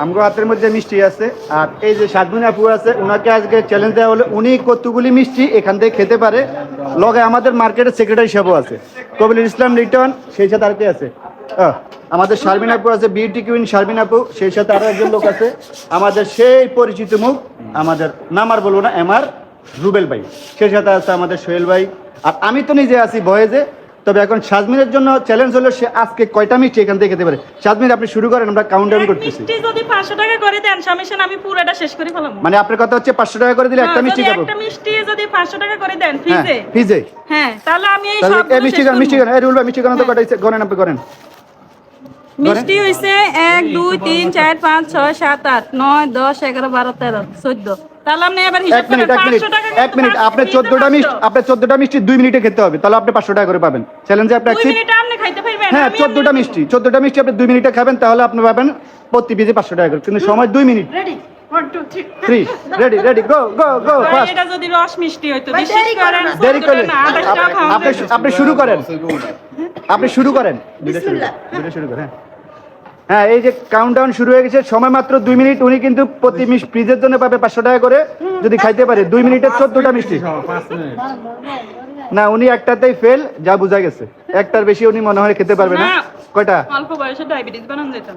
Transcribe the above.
আমগো হাতের মধ্যে মিষ্টি আছে। আর এই যে শাকমিন আপু আছে, ওনাকে আজকে চ্যালেঞ্জ দেওয়া হলো, উনি কতগুলি মিষ্টি এখান থেকে খেতে পারে। লগে আমাদের মার্কেটের সেক্রেটারি সাহেবও আছে, কবিরুল ইসলাম লিটন, সেই সাথে আর কে আছে, আমাদের শারমিন আপু আছে, বিউটি কুইন শারমিন আপু, সেই সাথে আরো একজন লোক আছে, আমাদের সেই পরিচিত মুখ, আমাদের নাম আর বলবো না, এমআর রুবেল ভাই, সেই সাথে আছে আমাদের সোহেল ভাই। আর আমি তো নিজে আছি ভয়েজে। তবে এখন শাজমিনের জন্য চ্যালেঞ্জ হলো সে আজকে কয়টা মিষ্টি এখান থেকে খেতে পারে। শাজমিন আপনি শুরু করেন, আমরা কাউন্টডাউন করতেছি। মিষ্টি যদি 500 টাকা করে দেন সমস্যা না, আমি পুরোটা শেষ করে ফেলাম। মানে আপনার কথা হচ্ছে 500 টাকা করে দিলে একটা মিষ্টি খাবো। একটা মিষ্টি যদি 500 টাকা করে দেন ফ্রিজে, ফ্রিজে, হ্যাঁ, তাহলে আমি এই তাহলে সব এই মিষ্টি গান, মিষ্টি গান, এই রুল ভাই মিষ্টি গান তো কটাইছে, গণেন আপনি করেন। মিষ্টি হইছে 1 2 3 4 5 6 7 8 9 10 11 12 13 14। তাহলে আপনি এবার হিসাব করেন 500 টাকা। এক মিনিট, আপনি 14টা মিষ্টি 2 মিনিটে খেতে হবে, তাহলে আপনি 500 টাকা করে পাবেন। চ্যালেঞ্জে আপনি 2 মিনিটে আপনি খাইতে পারবেন। হ্যাঁ, 14টা মিষ্টি আপনি 2 মিনিটে খাবেন, তাহলে আপনি পাবেন প্রতি পিসে 500 টাকা করে, কিন্তু সময় 2 মিনিট। রেডি 1 2 3 রেডি গো গো গো ফাস্ট। এটা যদি রস মিষ্টি হইতো বিশ্বাস করেন, দেরি করলে আপনি আপনি শুরু করেন, আপনি শুরু করেন, ভিডিও শুরু করেন। হ্যাঁ, এই যে কাউন্টডাউন শুরু হয়ে গেছে, সময় মাত্র 2 মিনিট। উনি কিন্তু প্রতি ফ্রিজের জন্য পাবে 500 টাকা করে যদি খাইতে পারে। 2 মিনিটে 14টা মিষ্টি। না, উনি একটাতেই ফেল, যা বোঝা গেছে। একটার বেশি উনি মনে হয় খেতে পারবে না। কয়টা? অল্প বয়সে ডায়াবেটিস বানান যেত।